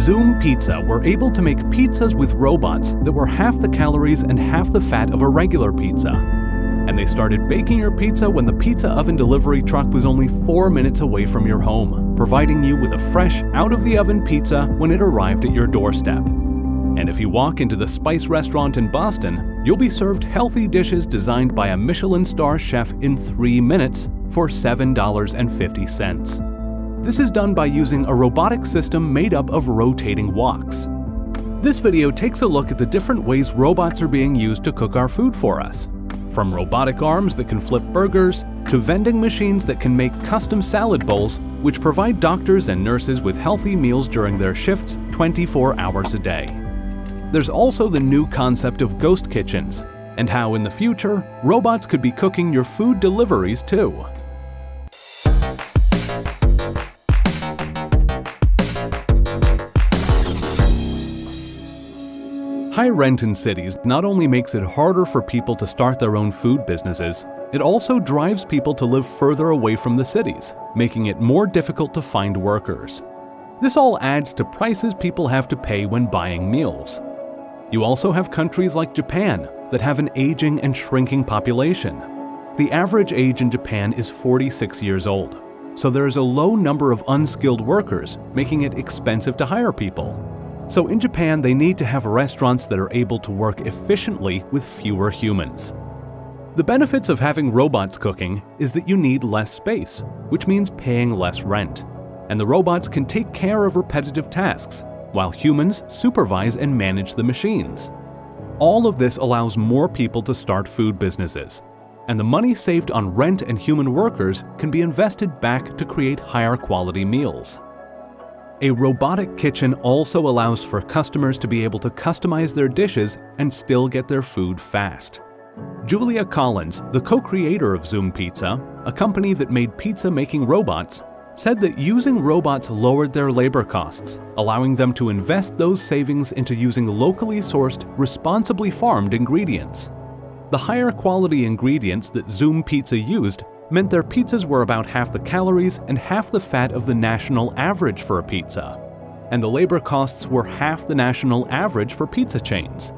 Zoom Pizza were able to make pizzas with robots that were half the calories and half the fat of a regular pizza. And they started baking your pizza when the pizza oven delivery truck was only 4 minutes away from your home, providing you with a fresh, out-of-the-oven pizza when it arrived at your doorstep. And if you walk into the Spice restaurant in Boston, you'll be served healthy dishes designed by a Michelin star chef in 3 minutes for $7.50. This is done by using a robotic system made up of rotating woks. This video takes a look at the different ways robots are being used to cook our food for us. From robotic arms that can flip burgers, to vending machines that can make custom salad bowls, which provide doctors and nurses with healthy meals during their shifts 24 hours a day. There's also the new concept of ghost kitchens, and how in the future, robots could be cooking your food deliveries too. High rent in cities not only makes it harder for people to start their own food businesses, it also drives people to live further away from the cities, making it more difficult to find workers. This all adds to prices people have to pay when buying meals. You also have countries like Japan that have an aging and shrinking population. The average age in Japan is 46 years old, so there is a low number of unskilled workers, making it expensive to hire people. So in Japan, they need to have restaurants that are able to work efficiently with fewer humans. The benefits of having robots cooking is that you need less space, which means paying less rent. And the robots can take care of repetitive tasks, while humans supervise and manage the machines. All of this allows more people to start food businesses. And the money saved on rent and human workers can be invested back to create higher quality meals. A robotic kitchen also allows for customers to be able to customize their dishes and still get their food fast. Julia Collins, the co-creator of Zoom Pizza, a company that made pizza-making robots, said that using robots lowered their labor costs, allowing them to invest those savings into using locally sourced, responsibly farmed ingredients. The higher quality ingredients that Zoom Pizza used meant their pizzas were about half the calories and half the fat of the national average for a pizza. And the labor costs were half the national average for pizza chains.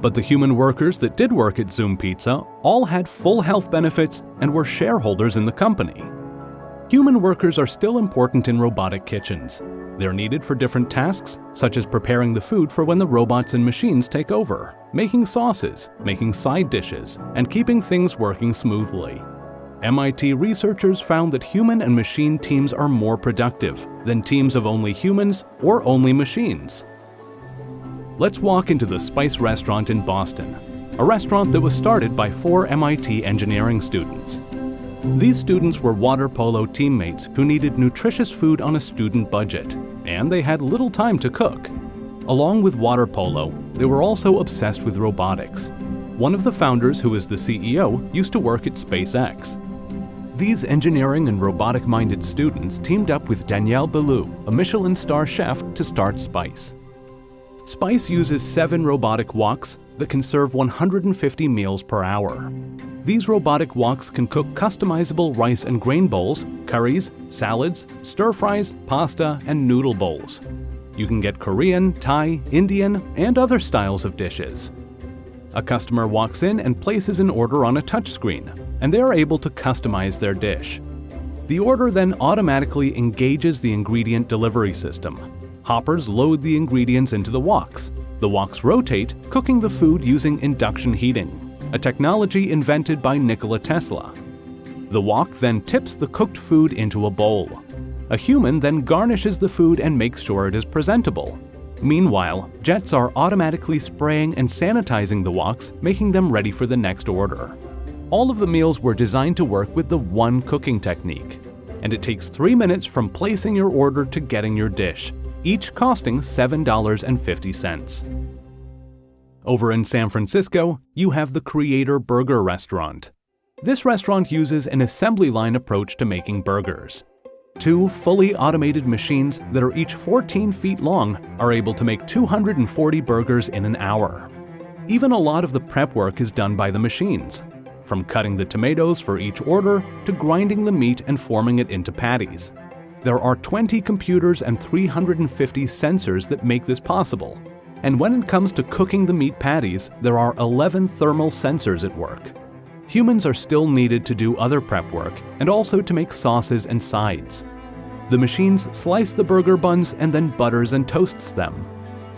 But the human workers that did work at Zoom Pizza all had full health benefits and were shareholders in the company. Human workers are still important in robotic kitchens. They're needed for different tasks, such as preparing the food for when the robots and machines take over, making sauces, making side dishes, and keeping things working smoothly. MIT researchers found that human and machine teams are more productive than teams of only humans or only machines. Let's walk into the Spice restaurant in Boston, a restaurant that was started by 4 MIT engineering students. These students were water polo teammates who needed nutritious food on a student budget, and they had little time to cook. Along with water polo, they were also obsessed with robotics. One of the founders, who is the CEO, used to work at SpaceX. These engineering and robotic-minded students teamed up with Danielle Bellew, a Michelin star chef, to start Spice. Spice uses 7 robotic woks that can serve 150 meals per hour. These robotic woks can cook customizable rice and grain bowls, curries, salads, stir-fries, pasta, and noodle bowls. You can get Korean, Thai, Indian, and other styles of dishes. A customer walks in and places an order on a touchscreen, and they are able to customize their dish. The order then automatically engages the ingredient delivery system. Hoppers load the ingredients into the woks. The woks rotate, cooking the food using induction heating, a technology invented by Nikola Tesla. The wok then tips the cooked food into a bowl. A human then garnishes the food and makes sure it is presentable. Meanwhile, jets are automatically spraying and sanitizing the woks, making them ready for the next order. All of the meals were designed to work with the one cooking technique, and it takes 3 minutes from placing your order to getting your dish, each costing $7.50. Over in San Francisco, you have the Creator Burger restaurant. This restaurant uses an assembly line approach to making burgers. 2 fully automated machines that are each 14 feet long are able to make 240 burgers in an hour. Even a lot of the prep work is done by the machines, from cutting the tomatoes for each order to grinding the meat and forming it into patties. There are 20 computers and 350 sensors that make this possible. And when it comes to cooking the meat patties, there are 11 thermal sensors at work. Humans are still needed to do other prep work and also to make sauces and sides. The machines slice the burger buns and then butters and toasts them.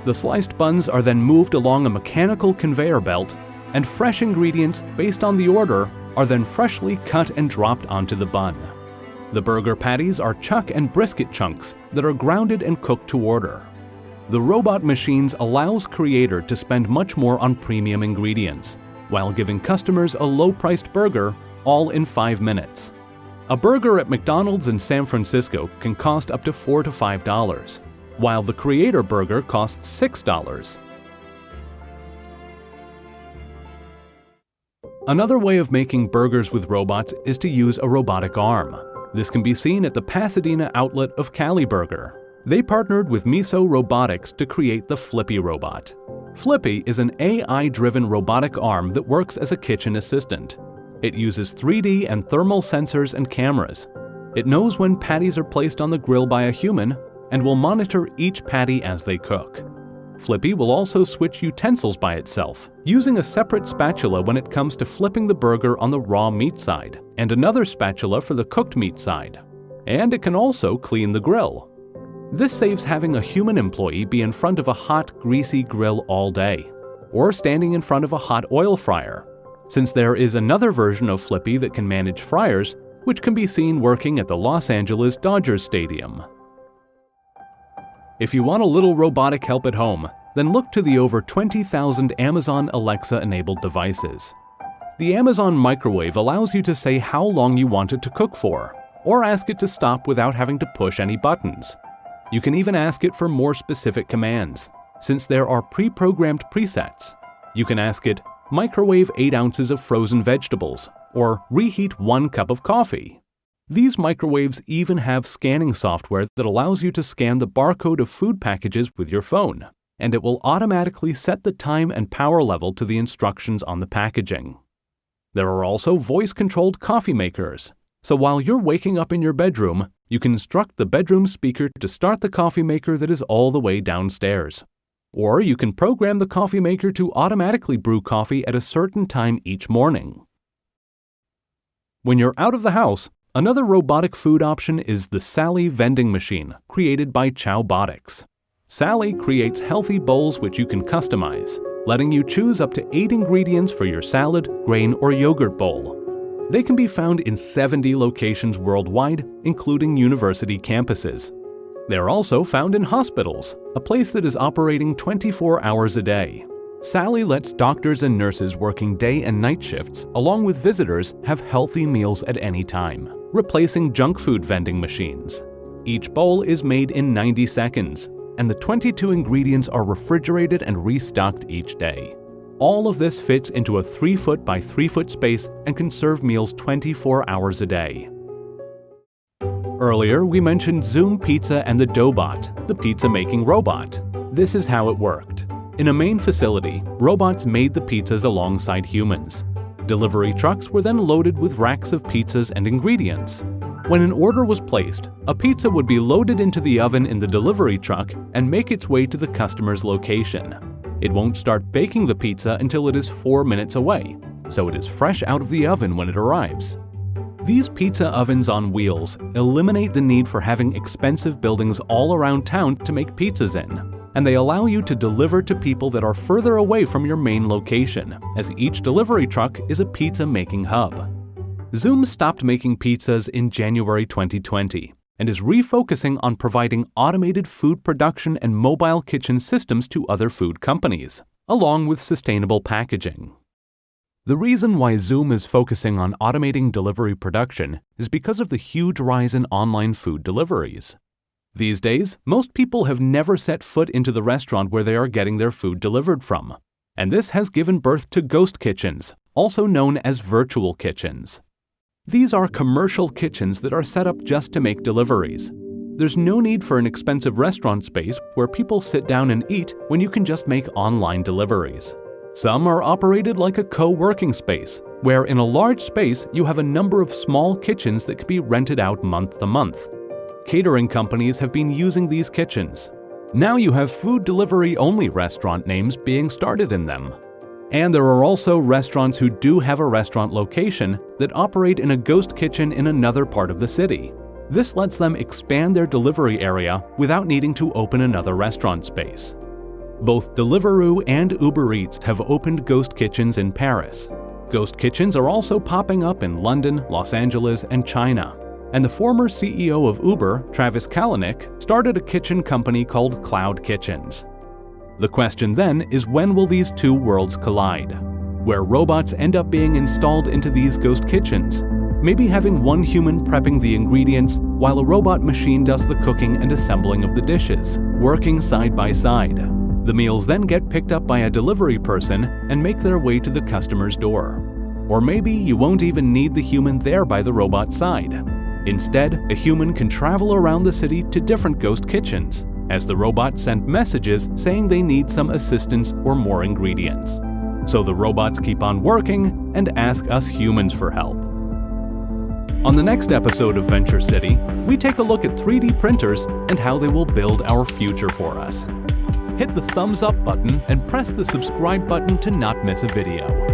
The sliced buns are then moved along a mechanical conveyor belt, and fresh ingredients based on the order are then freshly cut and dropped onto the bun. The burger patties are chuck and brisket chunks that are grounded and cooked to order. The robot machines allows creator to spend much more on premium ingredients, while giving customers a low-priced burger, all in 5 minutes. A burger at McDonald's in San Francisco can cost up to $4 to $5, while the creator burger costs $6. Another way of making burgers with robots is to use a robotic arm. This can be seen at the Pasadena outlet of Cali Burger. They partnered with Miso Robotics to create the Flippy robot. Flippy is an AI-driven robotic arm that works as a kitchen assistant. It uses 3D and thermal sensors and cameras. It knows when patties are placed on the grill by a human and will monitor each patty as they cook. Flippy will also switch utensils by itself, using a separate spatula when it comes to flipping the burger on the raw meat side, and another spatula for the cooked meat side. And it can also clean the grill. This saves having a human employee be in front of a hot, greasy grill all day, or standing in front of a hot oil fryer, since there is another version of Flippy that can manage fryers, which can be seen working at the Los Angeles Dodgers Stadium. If you want a little robotic help at home, then look to the over 20,000 Amazon Alexa-enabled devices. The Amazon microwave allows you to say how long you want it to cook for, or ask it to stop without having to push any buttons. You can even ask it for more specific commands, since there are pre-programmed presets. You can ask it, microwave 8 ounces of frozen vegetables, or reheat 1 cup of coffee. These microwaves even have scanning software that allows you to scan the barcode of food packages with your phone, and it will automatically set the time and power level to the instructions on the packaging. There are also voice-controlled coffee makers, so while you're waking up in your bedroom, you can instruct the bedroom speaker to start the coffee maker that is all the way downstairs. Or you can program the coffee maker to automatically brew coffee at a certain time each morning. When you're out of the house, another robotic food option is the Sally vending machine, created by Chowbotics. Sally creates healthy bowls which you can customize, letting you choose up to 8 ingredients for your salad, grain, or yogurt bowl. They can be found in 70 locations worldwide, including university campuses. They are also found in hospitals, a place that is operating 24 hours a day. Sally lets doctors and nurses working day and night shifts, along with visitors, have healthy meals at any time, replacing junk food vending machines. Each bowl is made in 90 seconds, and the 22 ingredients are refrigerated and restocked each day. All of this fits into a 3-foot by 3-foot space and can serve meals 24 hours a day. Earlier, we mentioned Zoom Pizza and the Doughbot, the pizza-making robot. This is how it worked. In a main facility, robots made the pizzas alongside humans. Delivery trucks were then loaded with racks of pizzas and ingredients. When an order was placed, a pizza would be loaded into the oven in the delivery truck and make its way to the customer's location. It won't start baking the pizza until it is 4 minutes away, so it is fresh out of the oven when it arrives. These pizza ovens on wheels eliminate the need for having expensive buildings all around town to make pizzas in, and they allow you to deliver to people that are further away from your main location, as each delivery truck is a pizza-making hub. Zoom stopped making pizzas in January 2020 and is refocusing on providing automated food production and mobile kitchen systems to other food companies, along with sustainable packaging. The reason why Zoom is focusing on automating delivery production is because of the huge rise in online food deliveries. These days, most people have never set foot into the restaurant where they are getting their food delivered from, and this has given birth to ghost kitchens, also known as virtual kitchens. These are commercial kitchens that are set up just to make deliveries. There's no need for an expensive restaurant space where people sit down and eat when you can just make online deliveries. Some are operated like a co-working space, where in a large space you have a number of small kitchens that can be rented out month to month. catering companies have been using these kitchens. Now you have food delivery-only restaurant names being started in them. And there are also restaurants who do have a restaurant location that operate in a ghost kitchen in another part of the city. This lets them expand their delivery area without needing to open another restaurant space. Both Deliveroo and Uber Eats have opened ghost kitchens in Paris. Ghost kitchens are also popping up in London, Los Angeles, and China. And the former CEO of Uber, Travis Kalanick, started a kitchen company called Cloud Kitchens. The question then is, when will these two worlds collide? Where robots end up being installed into these ghost kitchens, maybe having one human prepping the ingredients while a robot machine does the cooking and assembling of the dishes, working side by side. The meals then get picked up by a delivery person and make their way to the customer's door. Or maybe you won't even need the human there by the robot side. Instead, a human can travel around the city to different ghost kitchens, as the robots send messages saying they need some assistance or more ingredients. So the robots keep on working and ask us humans for help. On the next episode of Venture City, we take a look at 3D printers and how they will build our future for us. Hit the thumbs up button and press the subscribe button to not miss a video.